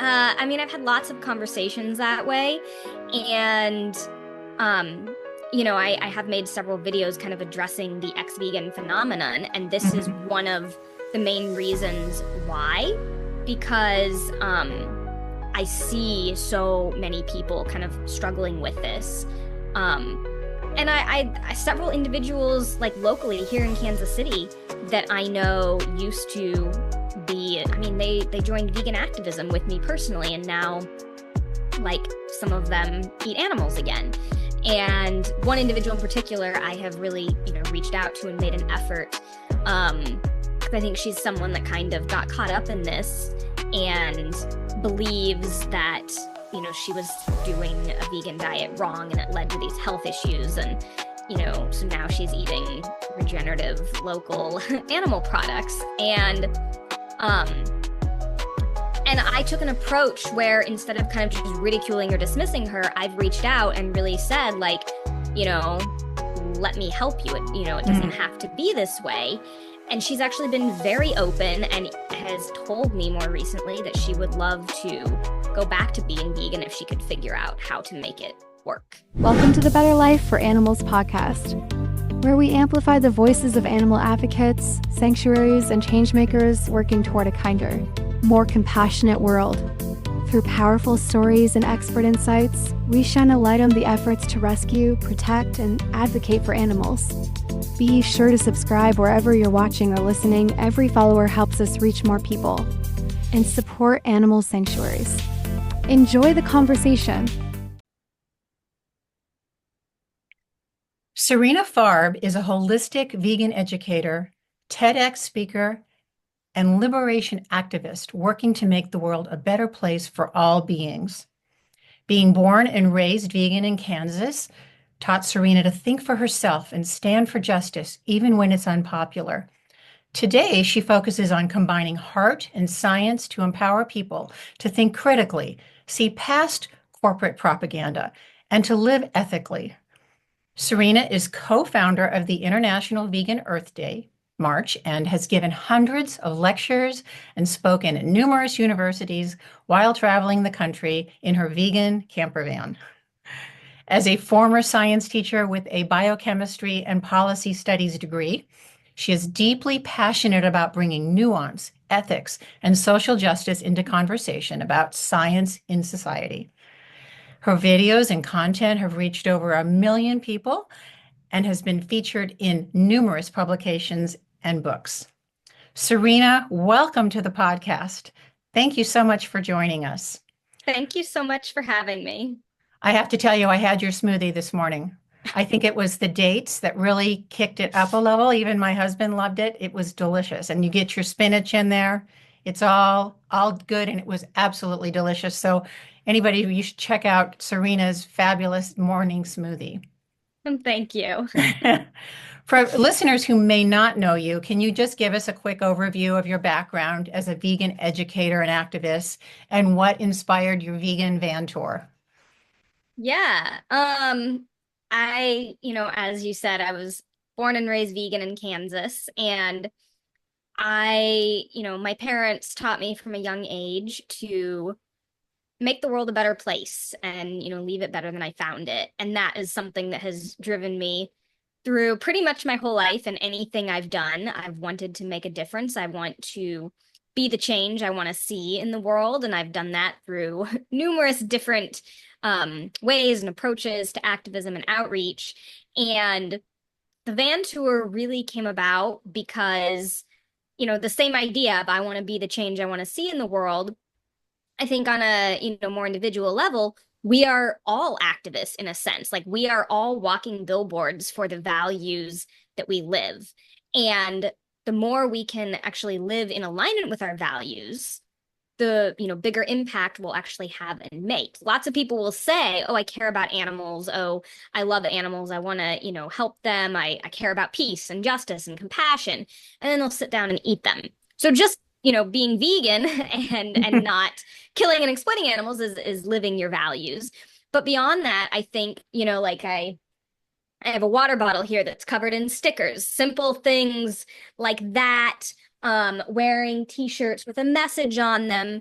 I mean, I've had lots of conversations that way, and um, I have made several videos kind of addressing the ex-vegan phenomenon, and this is Mhm. one of the main reasons why, because I see so many people kind of struggling with this. Um, and several individuals like locally here in Kansas City that I know used to be, I mean, they joined vegan activism with me personally, and now like some of them eat animals again. And one individual in particular, I have really, reached out to and made an effort. Because I think she's someone that kind of got caught up in this and believes that, she was doing a vegan diet wrong and it led to these health issues. And, so now she's eating regenerative local animal products. Um, and I took an approach where instead of kind of just ridiculing or dismissing her, I've reached out and really said, like, you know, let me help you. It doesn't have to be this way. And she's actually been very open and has told me more recently that she would love to go back to being vegan if she could figure out how to make it work. Welcome to the Better Life for Animals podcast, where we amplify the voices of animal advocates, sanctuaries, and changemakers working toward a kinder, more compassionate world. Through powerful stories and expert insights, we shine a light on the efforts to rescue, protect, and advocate for animals. Be sure to subscribe wherever you're watching or listening. Every follower helps us reach more people. And support animal sanctuaries. Enjoy the conversation. Sarina Farb is a holistic vegan educator, TEDx speaker, and liberation activist working to make the world a better place for all beings. Being born and raised vegan in Kansas taught Sarina to think for herself and stand for justice, even when it's unpopular. Today, she focuses on combining heart and science to empower people to think critically, see past corporate propaganda, and to live ethically. Sarina is co-founder of the International Vegan Earth Day March and has given hundreds of lectures and spoken at numerous universities while traveling the country in her vegan camper van. As a former science teacher with a biochemistry and policy studies degree, she is deeply passionate about bringing nuance, ethics, and social justice into conversation about science in society. Her videos and content have reached over 1 million people and has been featured in numerous publications and books. Sarina, welcome to the podcast. Thank you so much for joining us. Thank you so much for having me. I have to tell you, I had your smoothie this morning. I think it was the dates that really kicked it up a level. Even my husband loved it. It was delicious. And you get your spinach in there. It's all good, and it was absolutely delicious. So anybody, you should check out Sarina's fabulous morning smoothie. Thank you. For listeners who may not know you, can you just give us a quick overview of your background as a vegan educator and activist and what inspired your vegan van tour? Yeah. As you said, I was born and raised vegan in Kansas, and my parents taught me from a young age to make the world a better place and, leave it better than I found it. And that is something that has driven me through pretty much my whole life, and anything I've done. I've wanted to make a difference. I want to be the change I want to see in the world. And I've done that through numerous different ways and approaches to activism and outreach. And the van tour really came about because, the same idea of I want to be the change I want to see in the world. I think on a, more individual level, we are all activists in a sense. Like, we are all walking billboards for the values that we live. And the more we can actually live in alignment with our values, the, bigger impact we'll actually have and make. Lots of people will say, oh, I care about animals. Oh, I love animals. I want to, help them. I care about peace and justice and compassion. And then they'll sit down and eat them. So just, being vegan and not killing and exploiting animals is living your values. But beyond that, I think, like I have a water bottle here that's covered in stickers, simple things like that, wearing t-shirts with a message on them,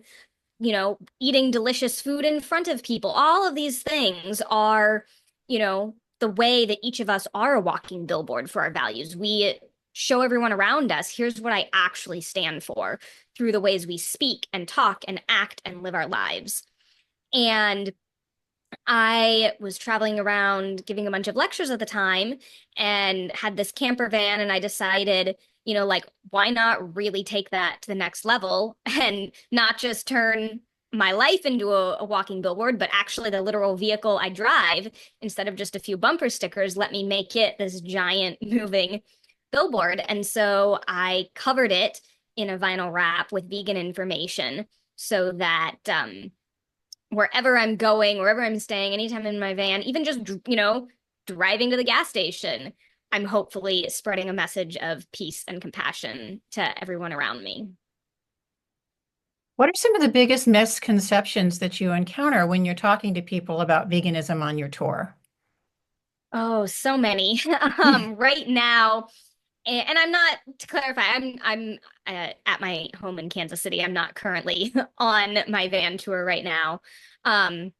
eating delicious food in front of people. All of these things are, the way that each of us are a walking billboard for our values. We show everyone around us, here's what I actually stand for through the ways we speak and talk and act and live our lives. And I was traveling around giving a bunch of lectures at the time and had this camper van, and I decided, why not really take that to the next level and not just turn my life into a walking billboard, but actually the literal vehicle I drive, instead of just a few bumper stickers, let me make it this giant moving billboard. And so I covered it in a vinyl wrap with vegan information so that wherever I'm going, wherever I'm staying, anytime in my van, even just, driving to the gas station, I'm hopefully spreading a message of peace and compassion to everyone around me. What are some of the biggest misconceptions that you encounter when you're talking to people about veganism on your tour? Oh, so many. Right now, and I'm not, to clarify, I'm at my home in Kansas City. I'm not currently on my van tour right now. But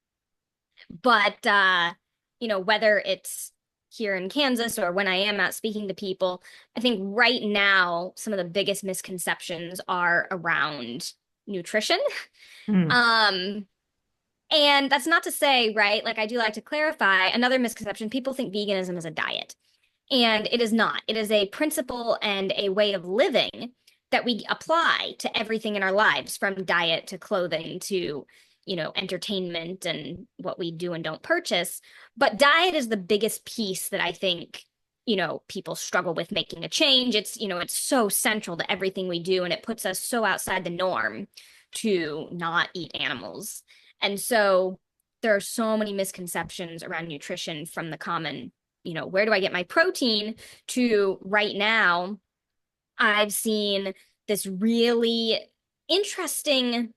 whether it's here in Kansas or when I am out speaking to people, I think right now some of the biggest misconceptions are around nutrition. And that's not to say, right, like I do like to clarify another misconception. People think veganism is a diet, and it is not. It is a principle and a way of living that we apply to everything in our lives, from diet to clothing to, entertainment and what we do and don't purchase. But diet is the biggest piece that I think, people struggle with making a change. It's, it's so central to everything we do, and it puts us so outside the norm to not eat animals. And so there are so many misconceptions around nutrition, from the common, where do I get my protein, to right now, I've seen this really interesting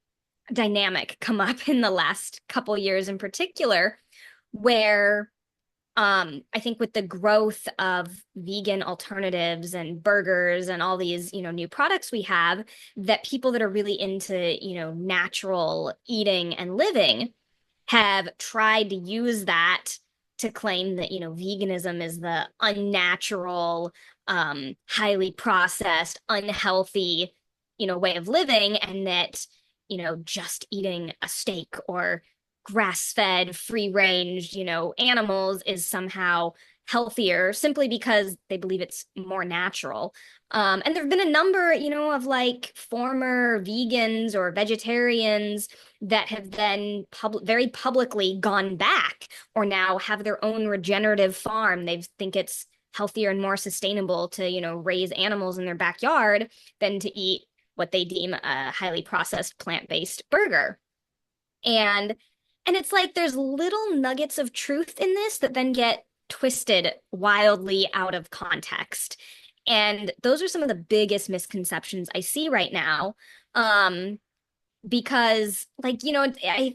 dynamic come up in the last couple years in particular, where I think with the growth of vegan alternatives and burgers and all these, new products we have, that people that are really into, natural eating and living have tried to use that to claim that, veganism is the unnatural, highly processed, unhealthy, way of living, and that, just eating a steak or grass-fed, free-range, animals is somehow healthier, simply because they believe it's more natural. And there have been a number, of like former vegans or vegetarians that have then very publicly gone back, or now have their own regenerative farm. They think it's healthier and more sustainable to, raise animals in their backyard than to eat what they deem a highly processed plant-based burger. And it's like there's little nuggets of truth in this that then get twisted wildly out of context. And those are some of the biggest misconceptions I see right now. Because I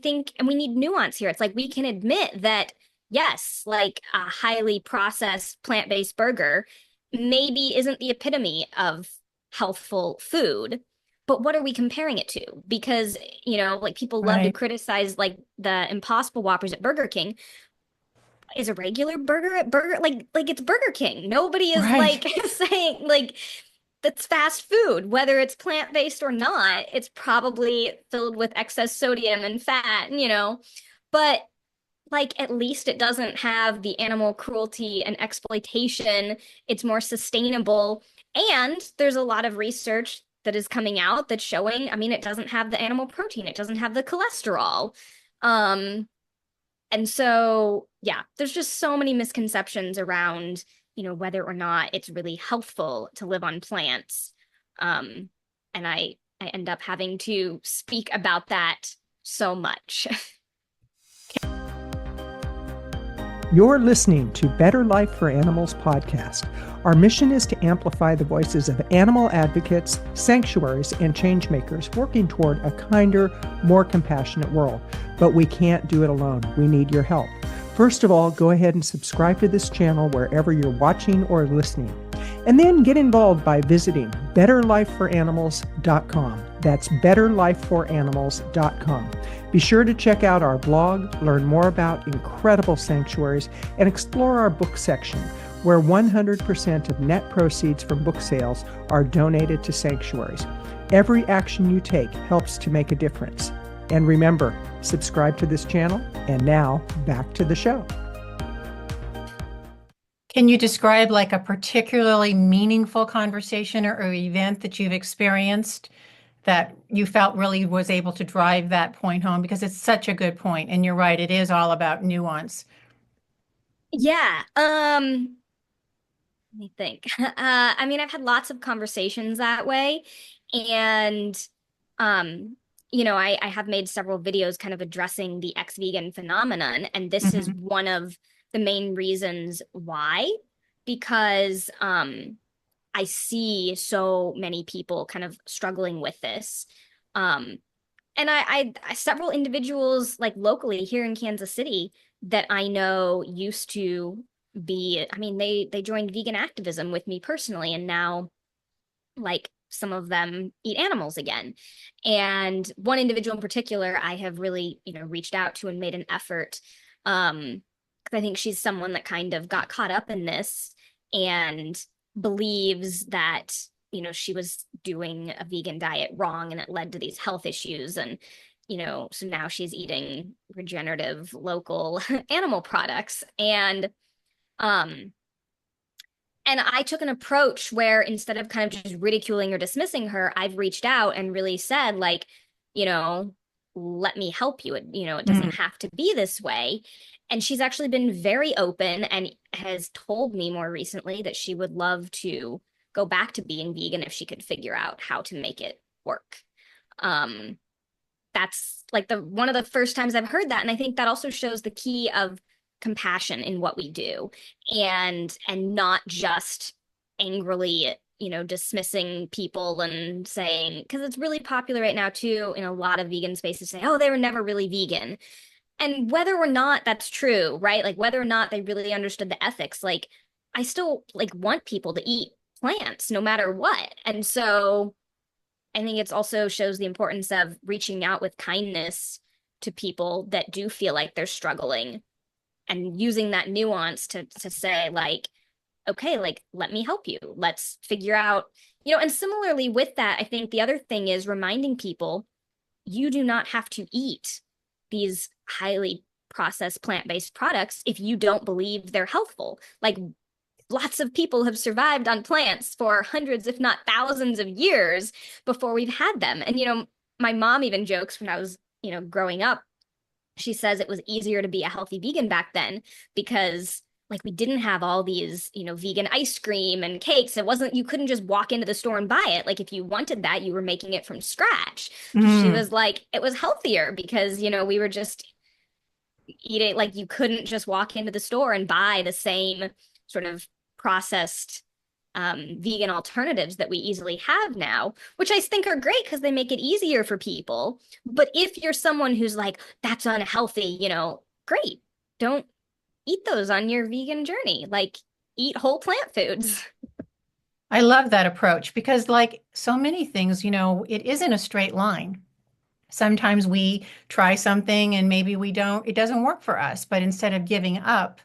think, and we need nuance here. It's like, we can admit that, yes, like a highly processed plant-based burger maybe isn't the epitome of healthful food, but what are we comparing it to? Because, people love to criticize like the Impossible Whoppers at Burger King. Is a regular burger at like it's Burger King. Nobody is like saying like that's fast food, whether it's plant-based or not. It's probably filled with excess sodium and fat, but like at least it doesn't have the animal cruelty and exploitation. It's more sustainable. And there's a lot of research that is coming out that's showing, it doesn't have the animal protein, it doesn't have the cholesterol. And so, yeah, there's just so many misconceptions around, whether or not it's really healthful to live on plants. And I end up having to speak about that so much. You're listening to Better Life for Animals podcast. Our mission is to amplify the voices of animal advocates, sanctuaries, and changemakers working toward a kinder, more compassionate world. But we can't do it alone. We need your help. First of all, go ahead and subscribe to this channel wherever you're watching or listening. And then get involved by visiting betterlifeforanimals.com. That's betterlifeforanimals.com. Be sure to check out our blog, learn more about incredible sanctuaries, and explore our book section, where 100% of net proceeds from book sales are donated to sanctuaries. Every action you take helps to make a difference. And remember, subscribe to this channel. And now, back to the show. Can you describe like a particularly meaningful conversation or event that you've experienced that you felt really was able to drive that point home? Because it's such a good point. And you're right, it is all about nuance. Yeah. Let me think. I mean, I've had lots of conversations that way. And, I have made several videos kind of addressing the ex-vegan phenomenon. And this is one of the main reasons why, because I see so many people kind of struggling with this. And I several individuals like locally here in Kansas City that I know used to be, I mean, they joined vegan activism with me personally, and now like some of them eat animals again. And one individual in particular, I have really, reached out to and made an effort. Because I think she's someone that kind of got caught up in this and believes that, she was doing a vegan diet wrong and it led to these health issues. And, so now she's eating regenerative local animal products. And I took an approach where instead of kind of just ridiculing or dismissing her, I've reached out and really said, like, let me help you. It doesn't have to be this way. And she's actually been very open and has told me more recently that she would love to go back to being vegan if she could figure out how to make it work. That's like one of the first times I've heard that. And I think that also shows the key of compassion in what we do, and not just angrily, dismissing people and saying, because it's really popular right now too in a lot of vegan spaces, say, oh, they were never really vegan. And whether or not that's true, right? Like whether or not they really understood the ethics, like I still like want people to eat plants no matter what. And so I think it's also shows the importance of reaching out with kindness to people that do feel like they're struggling, and using that nuance to say, like, okay, like, let me help you. Let's figure out, and similarly with that, I think the other thing is reminding people you do not have to eat these highly processed plant-based products if you don't believe they're healthful. Like, lots of people have survived on plants for hundreds, if not thousands of years before we've had them. And, my mom even jokes when I was, growing up, she says it was easier to be a healthy vegan back then because like we didn't have all these, vegan ice cream and cakes. You couldn't just walk into the store and buy it. Like if you wanted that, you were making it from scratch. She was like, it was healthier because, we were just eating, like you couldn't just walk into the store and buy the same sort of processed vegan alternatives that we easily have now, which I think are great because they make it easier for people. But if you're someone who's like, that's unhealthy, great. Don't eat those on your vegan journey. Like, eat whole plant foods. I love that approach because like so many things, it isn't a straight line. Sometimes we try something and maybe it doesn't work for us, but instead of giving up,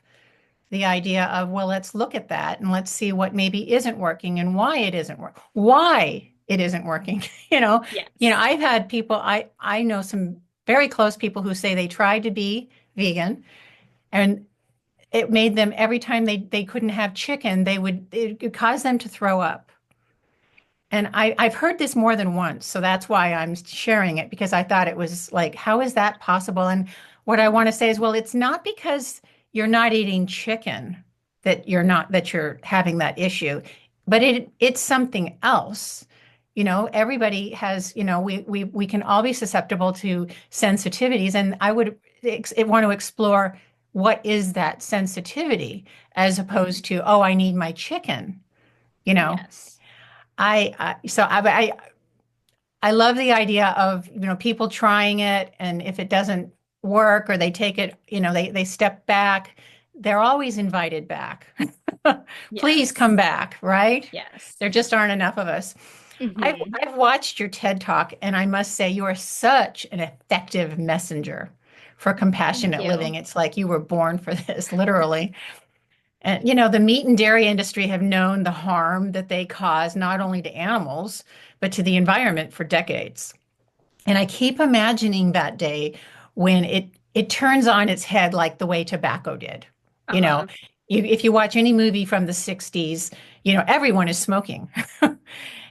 the idea of, well, let's look at that and let's see what maybe isn't working and why it isn't working. Yes. I've had people, I know some very close people who say they tried to be vegan and it made them, every time they couldn't have chicken, it caused them to throw up. And I've heard this more than once. So that's why I'm sharing it, because I thought it was like, how is that possible? And what I want to say is, well, it's not because you're not eating chicken that you're having that issue, but it's something else. Everybody has, we can all be susceptible to sensitivities, and I would want to explore what is that sensitivity as opposed to, oh, I need my chicken. Yes. I love the idea of, people trying it, and if it doesn't work or they take it, they step back, they're always invited back. Please come back, right? Yes. There just aren't enough of us. Hmm. I've watched your TED Talk, and I must say you are such an effective messenger for Thank compassionate living. you. It's like you were born for this, literally. And the meat and dairy industry have known the harm that they cause not only to animals, but to the environment for decades. And I keep imagining that day when it turns on its head like the way tobacco did. You know, Uh-huh. if you watch any movie from the 60s, everyone is smoking.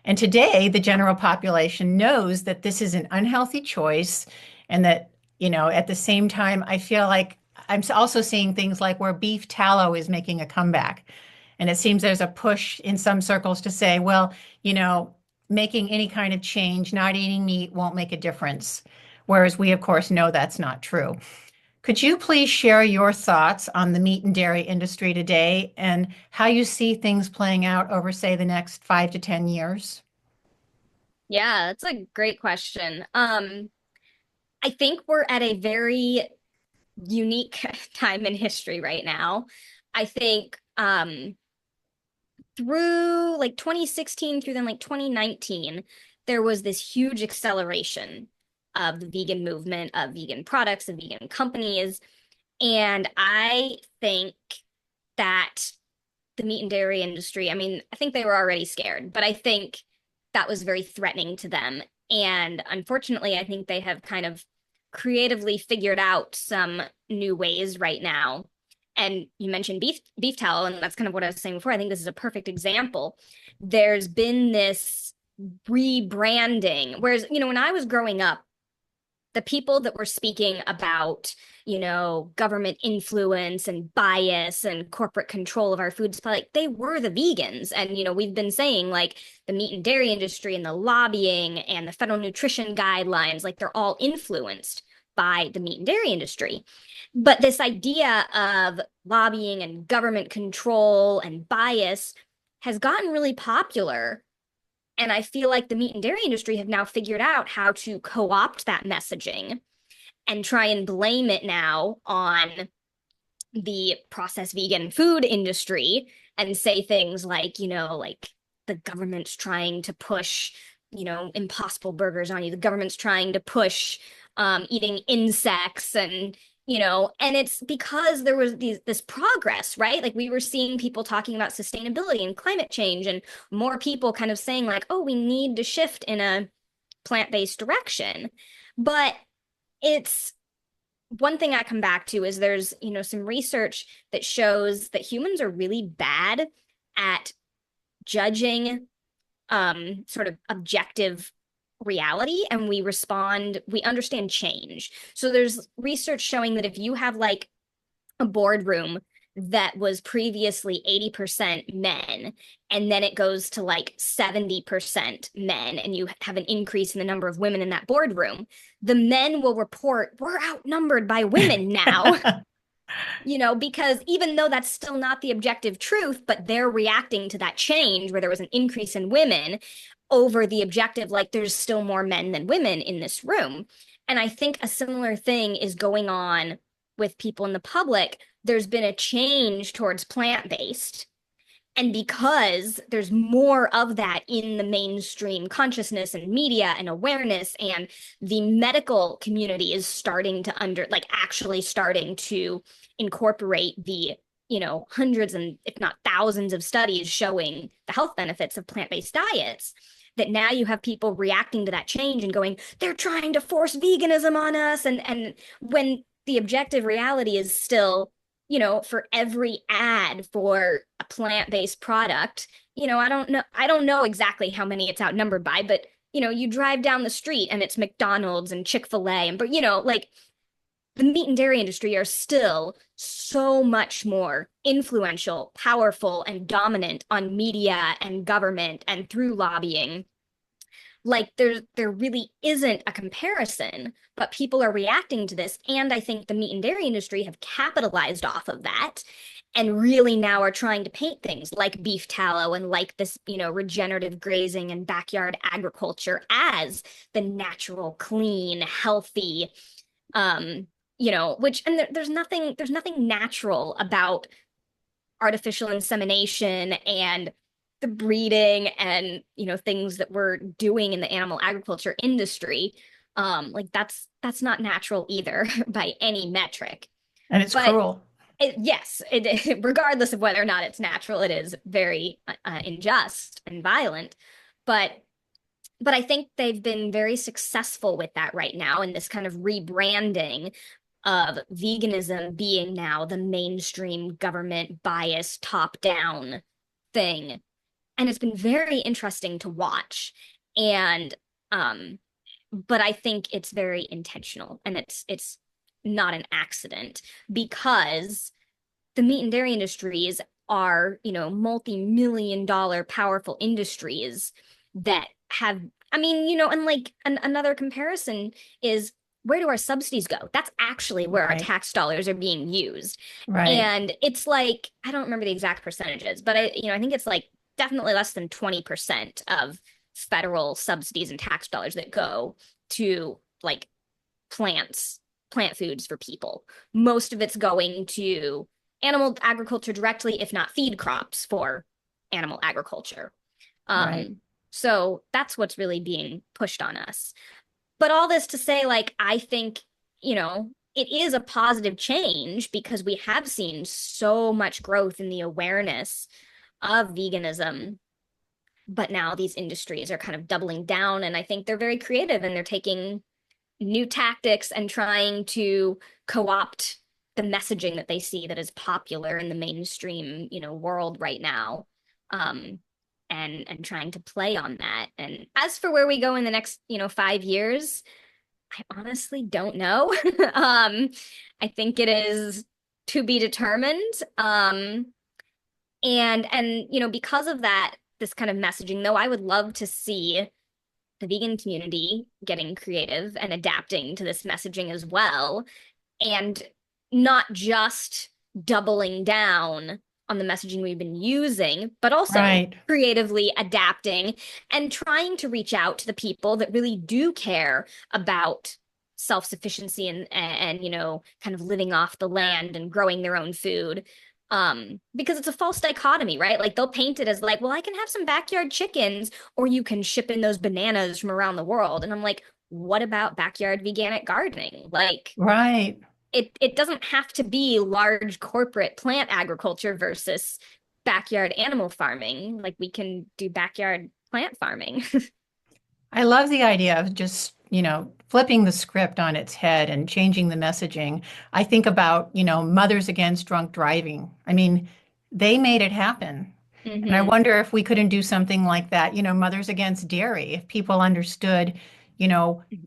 And today, the general population knows that this is an unhealthy choice and that, at the same time, I feel like I'm also seeing things like where beef tallow is making a comeback. And it seems there's a push in some circles to say, well, you know, making any kind of change, not eating meat won't make a difference. Whereas we, of course, know that's not true. Could you please share your thoughts on the meat and dairy industry today and how you see things playing out over, say, the next 5 to 10 years? Yeah, that's a great question. I think we're at a very unique time in history right now. I think through like 2016 through then like 2019, there was this huge acceleration of the vegan movement, of vegan products, of vegan companies. And I think that the meat and dairy industry, I mean, I think they were already scared, but I think that was very threatening to them. And unfortunately, I think they have kind of creatively figured out some new ways right now. And you mentioned beef tallow, and that's kind of what I was saying before. I think this is a perfect example. There's been this rebranding, whereas, when I was growing up, the people that were speaking about, government influence and bias and corporate control of our food supply, like they were the vegans. And, we've been saying like the meat and dairy industry and the lobbying and the federal nutrition guidelines, like they're all influenced by the meat and dairy industry. But this idea of lobbying and government control and bias has gotten really popular, and I feel like the meat and dairy industry have now figured out how to co-opt that messaging and try and blame it now on the processed vegan food industry and say things like, like the government's trying to push, impossible burgers on you. The government's trying to push eating insects and it's because there was this progress, right? Like we were seeing people talking about sustainability and climate change and more people kind of saying like, oh, we need to shift in a plant-based direction. But it's one thing I come back to is there's, some research that shows that humans are really bad at judging sort of objective reality, and we understand change. So there's research showing that if you have like a boardroom that was previously 80% men, and then it goes to like 70% men, and you have an increase in the number of women in that boardroom, the men will report, we're outnumbered by women now. Because even though that's still not the objective truth, but they're reacting to that change where there was an increase in women over the objective, like there's still more men than women in this room. And I think a similar thing is going on with people in the public. There's been a change towards plant-based. And because there's more of that in the mainstream consciousness and media and awareness, and the medical community is starting to actually starting to incorporate the, hundreds and if not thousands of studies showing the health benefits of plant-based diets, that now you have people reacting to that change and going, they're trying to force veganism on us. And when the objective reality is still, for every ad for a plant-based product, I don't know exactly how many it's outnumbered by, but you drive down the street and it's McDonald's and Chick-fil-A, but like the meat and dairy industry are still so much more influential, powerful, and dominant on media and government and through lobbying. Like there really isn't a comparison, but people are reacting to this. And I think the meat and dairy industry have capitalized off of that and really now are trying to paint things like beef tallow and like this, regenerative grazing and backyard agriculture as the natural, clean, healthy, there's nothing natural about artificial insemination and the breeding and, things that we're doing in the animal agriculture industry, like that's not natural either by any metric. And it's But cruel. yes, regardless of whether or not it's natural, it is very unjust and violent. But I think they've been very successful with that right now in this kind of rebranding of veganism being now the mainstream government biased top down thing. And it's been very interesting to watch. And but I think it's very intentional, and it's not an accident, because the meat and dairy industries are, multi-million dollar powerful industries that have, and like another comparison is, where do our subsidies go? That's actually where our Right. tax dollars are being used. Right. And it's like, I don't remember the exact percentages, but I think it's like definitely less than 20% of federal subsidies and tax dollars that go to like plant foods for people. Most of it's going to animal agriculture directly, if not feed crops for animal agriculture. Right. So that's what's really being pushed on us. But all this to say, like, I think, it is a positive change, because we have seen so much growth in the awareness of veganism. But now these industries are kind of doubling down, and I think they're very creative, and they're taking new tactics and trying to co-opt the messaging that they see that is popular in the mainstream, world right now. And trying to play on that. And as for where we go in the next, 5 years, I honestly don't know. I think it is to be determined. And because of that, this kind of messaging, though, I would love to see the vegan community getting creative and adapting to this messaging as well, and not just doubling down on the messaging we've been using, but also Right. creatively adapting and trying to reach out to the people that really do care about self-sufficiency and kind of living off the land and growing their own food. Because it's a false dichotomy, right? Like, they'll paint it as like, well, I can have some backyard chickens, or you can ship in those bananas from around the world. And I'm like, what about backyard veganic gardening? Like, Right. it doesn't have to be large corporate plant agriculture versus backyard animal farming. Like, we can do backyard plant farming. I love the idea of just, flipping the script on its head and changing the messaging. I think about, Mothers Against Drunk Driving. I mean, they made it happen. And I wonder if we couldn't do something like that, Mothers Against Dairy. If people understood,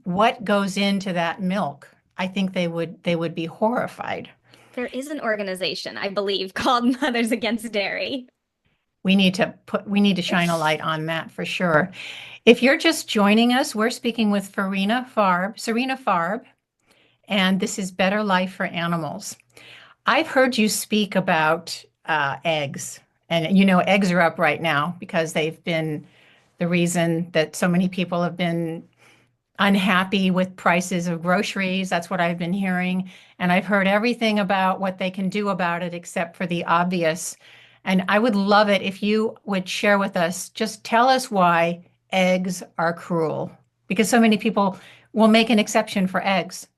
what goes into that milk, I think they would be horrified. There is an organization, I believe, called Mothers Against Dairy. We need to shine a light on that for sure. If you're just joining us, we're speaking with Sarina Farb, and this is Better Life for Animals. I've heard you speak about eggs, and eggs are up right now because they've been the reason that so many people have been unhappy with prices of groceries. That's what I've been hearing. And I've heard everything about what they can do about it, except for the obvious. And I would love it if you would share with us, just tell us why eggs are cruel, because so many people will make an exception for eggs.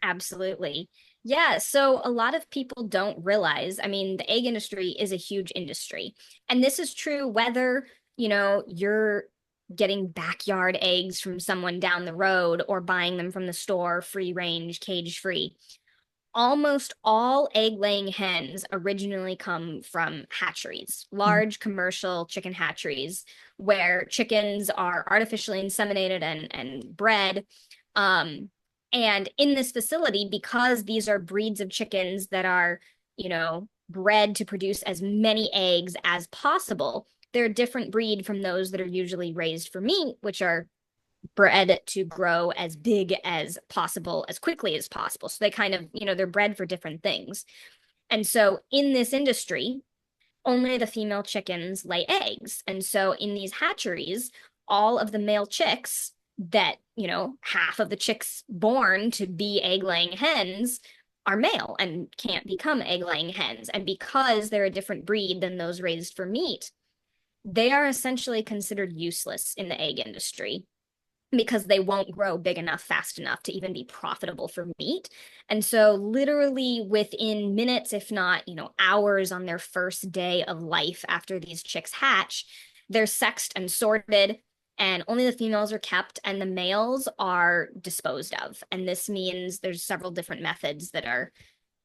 Absolutely. Yeah, so a lot of people don't realize, the egg industry is a huge industry. And this is true whether, you're getting backyard eggs from someone down the road or buying them from the store, free range, cage free. Almost all egg-laying hens originally come from hatcheries, large commercial chicken hatcheries, where chickens are artificially inseminated and bred. And in this facility, because these are breeds of chickens that are, bred to produce as many eggs as possible, they're a different breed from those that are usually raised for meat, which are bred to grow as big as possible, as quickly as possible. So they kind of, they're bred for different things. And so in this industry, only the female chickens lay eggs. And so in these hatcheries, all of the male chicks that, half of the chicks born to be egg-laying hens are male and can't become egg-laying hens. And because they're a different breed than those raised for meat, they are essentially considered useless in the egg industry because they won't grow big enough fast enough to even be profitable for meat. And so literally within minutes, if not, hours on their first day of life after these chicks hatch, they're sexed and sorted, and only the females are kept and the males are disposed of. And this means there's several different methods that are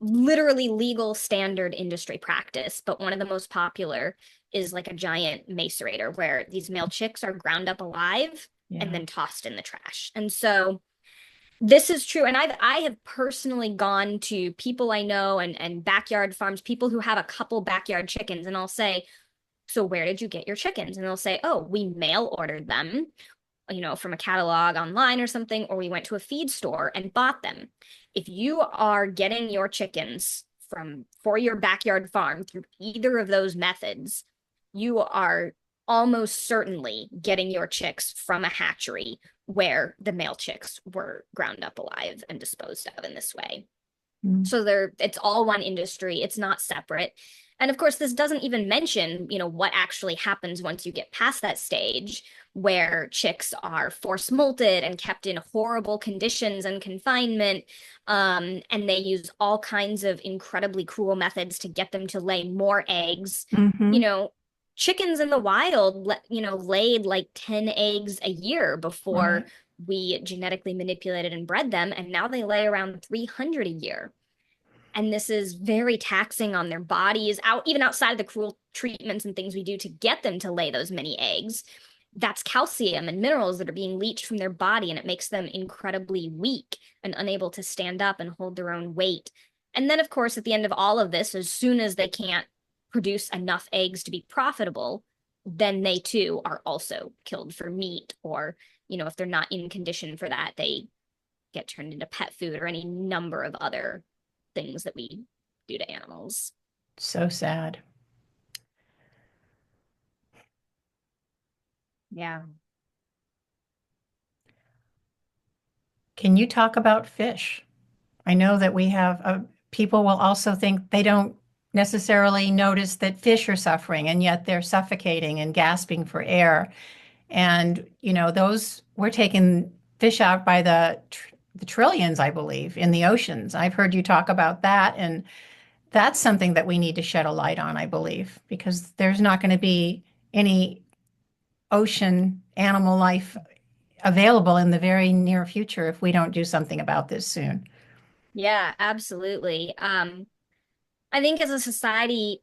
literally legal standard industry practice, but one of the most popular is like a giant macerator where these male chicks are ground up alive and then tossed in the trash. And so this is true. And I have personally gone to people I know and backyard farms, people who have a couple backyard chickens, and I'll say, so where did you get your chickens? And they'll say, oh, we mail ordered them, from a catalog online or something, or we went to a feed store and bought them. If you are getting your chickens for your backyard farm through either of those methods, you are almost certainly getting your chicks from a hatchery where the male chicks were ground up alive and disposed of in this way. So it's all one industry. It's not separate. And of course, this doesn't even mention, what actually happens once you get past that stage where chicks are force molted and kept in horrible conditions and confinement. And they use all kinds of incredibly cruel methods to get them to lay more eggs. Chickens in the wild, laid like 10 eggs a year before we genetically manipulated and bred them. And now they lay around 300 a year. And this is very taxing on their bodies, even outside of the cruel treatments and things we do to get them to lay those many eggs. That's calcium and minerals that are being leached from their body, and it makes them incredibly weak and unable to stand up and hold their own weight. And then, of course, at the end of all of this, as soon as they can't produce enough eggs to be profitable, then they too are also killed for meat, or, if they're not in condition for that, they get turned into pet food or any number of other things that we do to animals. So sad. Yeah. Can you talk about fish? I know that we have people will also think they don't necessarily notice that fish are suffering, and yet they're suffocating and gasping for air. And, those we're taking fish out by the trillions, I believe, in the oceans. I've heard you talk about that. And that's something that we need to shed a light on, I believe, because there's not going to be any ocean animal life available in the very near future if we don't do something about this soon. Yeah, absolutely. I think as a society,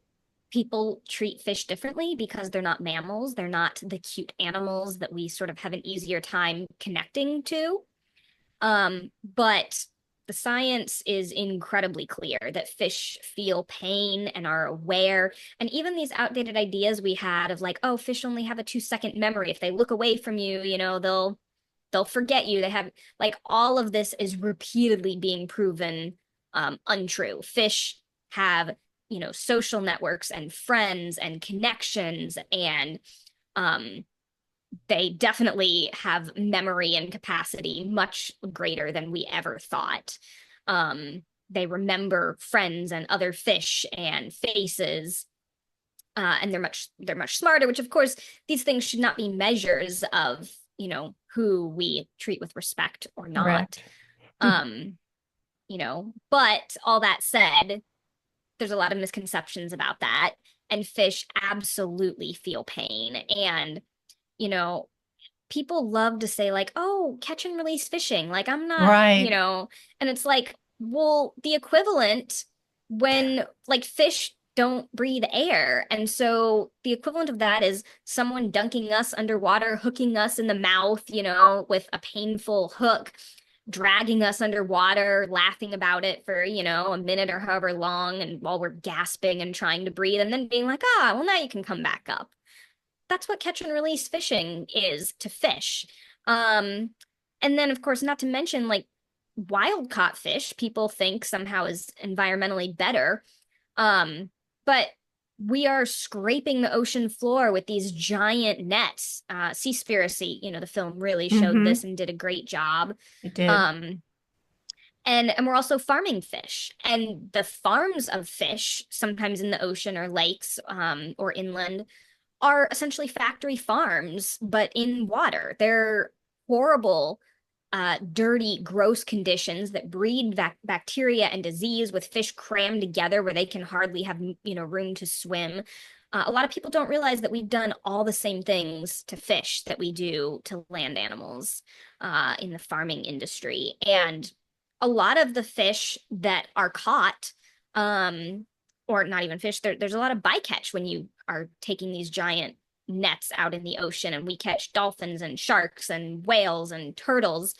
people treat fish differently because they're not mammals. They're not the cute animals that we sort of have an easier time connecting to. But the science is incredibly clear that fish feel pain and are aware. And even these outdated ideas we had of like, oh, fish only have a 2-second memory. If they look away from you, they'll forget you. They have like all of this is repeatedly being proven untrue. Fish have, social networks and friends and connections, and they definitely have memory and capacity much greater than we ever thought. They remember friends and other fish and faces, and they're much smarter. Which, of course, these things should not be measures of who we treat with respect or not. But all that said, there's a lot of misconceptions about that, and fish absolutely feel pain. And people love to say like, oh, catch and release fishing. Like I'm not, and it's like, well, the equivalent when like fish don't breathe air. And so the equivalent of that is someone dunking us underwater, hooking us in the mouth, with a painful hook, dragging us underwater, laughing about it for, a minute or however long, and while we're gasping and trying to breathe, and then being like, well, now you can come back up. That's what catch and release fishing is to fish. And then, of course, not to mention like wild caught fish, people think somehow is environmentally better. But we are scraping the ocean floor with these giant nets. Seaspiracy, the film really showed this and did a great job. It did. And we're also farming fish. And the farms of fish, sometimes in the ocean or lakes or inland, are essentially factory farms, but in water. They're horrible, dirty, gross conditions that breed bacteria and disease with fish crammed together where they can hardly have, room to swim. A lot of people don't realize that we've done all the same things to fish that we do to land animals in the farming industry. And a lot of the fish that are caught, or not even fish, there's a lot of bycatch when you are taking these giant nets out in the ocean, and we catch dolphins and sharks and whales and turtles.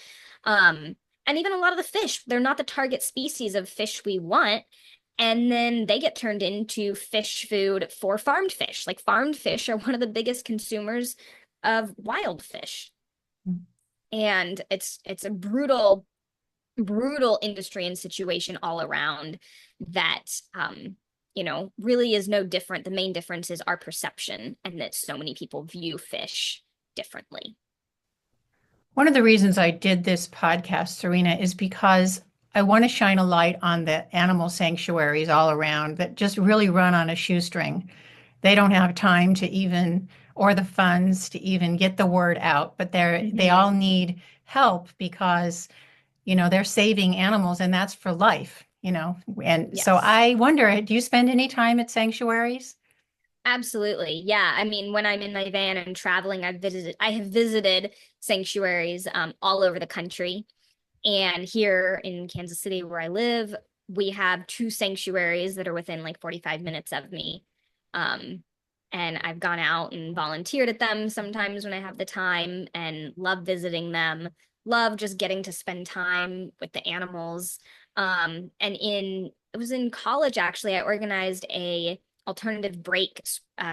And even a lot of the fish, they're not the target species of fish we want. And then they get turned into fish food for farmed fish. Like farmed fish are one of the biggest consumers of wild fish. And it's a brutal, brutal industry and situation all around that, really is no different. The main difference is our perception, and that so many people view fish differently. One of the reasons I did this podcast, Sarina, is because I want to shine a light on the animal sanctuaries all around that just really run on a shoestring. They don't have time to even, or the funds to even get the word out, but they all need help because, they're saving animals, and that's for life, And Yes. So I wonder, do you spend any time at sanctuaries? Absolutely. Yeah. I mean, when I'm in my van and traveling, I have visited sanctuaries all over the country. And here in Kansas City, where I live, we have 2 sanctuaries that are within like 45 minutes of me. And I've gone out and volunteered at them sometimes when I have the time, and love visiting them, love just getting to spend time with the animals. And it was in college, actually, I organized a alternative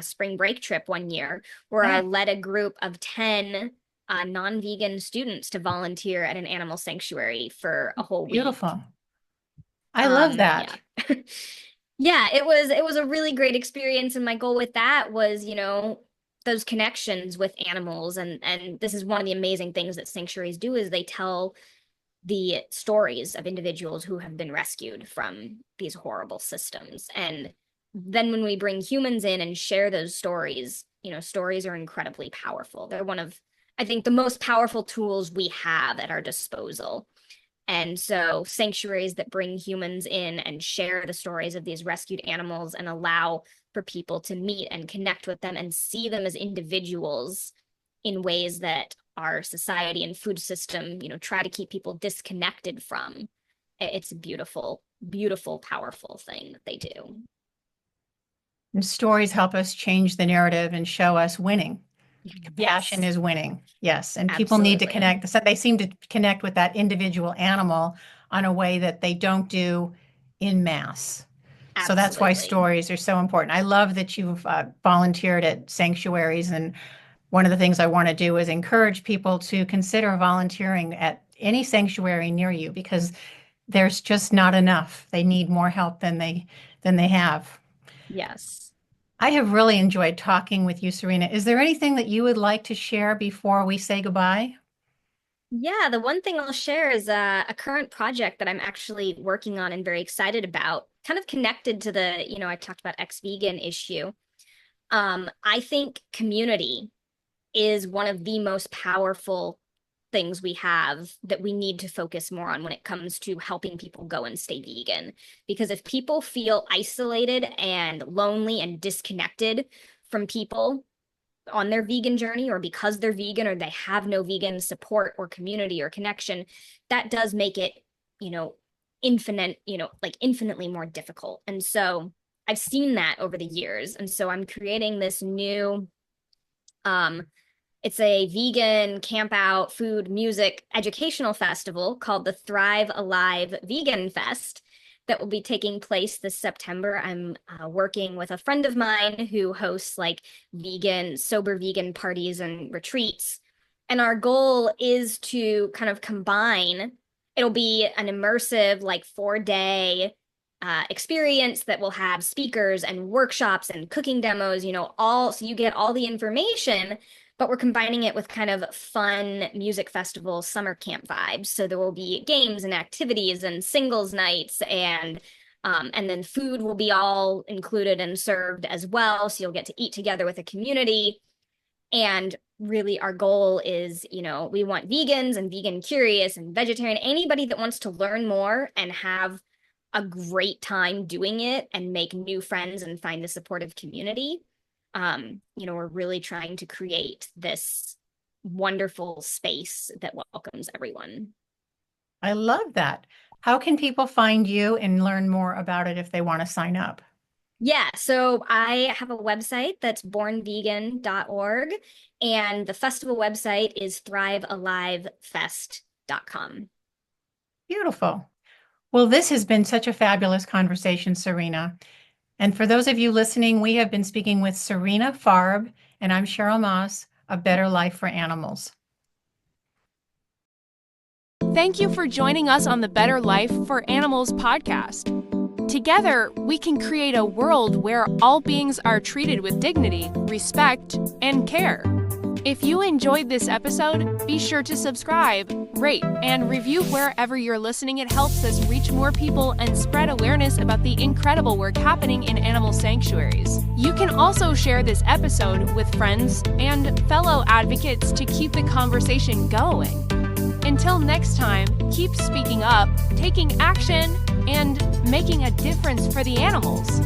spring break trip one year where I led a group of 10 non-vegan students to volunteer at an animal sanctuary for a whole week. Beautiful. I love that. Yeah. Yeah, it was a really great experience, and my goal with that was, those connections with animals, and this is one of the amazing things that sanctuaries do, is they tell the stories of individuals who have been rescued from these horrible systems. And then when we bring humans in and share those stories, stories are incredibly powerful. They're one of, I think, the most powerful tools we have at our disposal. And so sanctuaries that bring humans in and share the stories of these rescued animals and allow for people to meet and connect with them and see them as individuals in ways that our society and food system, try to keep people disconnected from. It's a beautiful, beautiful, powerful thing that they do. And stories help us change the narrative and show us winning. Compassion is winning. Yes. And people need to connect. So they seem to connect with that individual animal on a way that they don't do in mass. So that's why stories are so important. I love that you've volunteered at sanctuaries. And one of the things I want to do is encourage people to consider volunteering at any sanctuary near you, because there's just not enough. They need more help than they have. Yes. I have really enjoyed talking with you, Sarina. Is there anything that you would like to share before we say goodbye? Yeah, the one thing I'll share is a current project that I'm actually working on and very excited about, kind of connected to the, I talked about ex-vegan issue. I think community is one of the most powerful things we have that we need to focus more on when it comes to helping people go and stay vegan. Because if people feel isolated and lonely and disconnected from people on their vegan journey, or because they're vegan or they have no vegan support or community or connection, that does make it, infinitely more difficult. And so I've seen that over the years. And so I'm creating this new, it's a vegan campout, food, music, educational festival called the Thrive Alive Vegan Fest that will be taking place this September. I'm working with a friend of mine who hosts like sober vegan parties and retreats. And our goal is to kind of combine, it'll be an immersive, like 4-day experience that will have speakers and workshops and cooking demos, so you get all the information, but we're combining it with kind of fun music festival summer camp vibes. So there will be games and activities and singles nights and And then food will be all included and served as well. So you'll get to eat together with a community. And really our goal is, we want vegans and vegan curious and vegetarian, anybody that wants to learn more and have a great time doing it and make new friends and find a supportive community. We're really trying to create this wonderful space that welcomes everyone. I love that. How can people find you and learn more about it if they want to sign up? Yeah, so I have a website that's bornvegan.org, and the festival website is thrivealivefest.com. Beautiful. Well, this has been such a fabulous conversation, Sarina. And for those of you listening, we have been speaking with Sarina Farb, and I'm Cheryl Moss of Better Life for Animals. Thank you for joining us on the Better Life for Animals podcast. Together, we can create a world where all beings are treated with dignity, respect, and care. If you enjoyed this episode, be sure to subscribe, rate, and review wherever you're listening. It helps us reach more people and spread awareness about the incredible work happening in animal sanctuaries. You can also share this episode with friends and fellow advocates to keep the conversation going. Until next time, keep speaking up, taking action, and making a difference for the animals.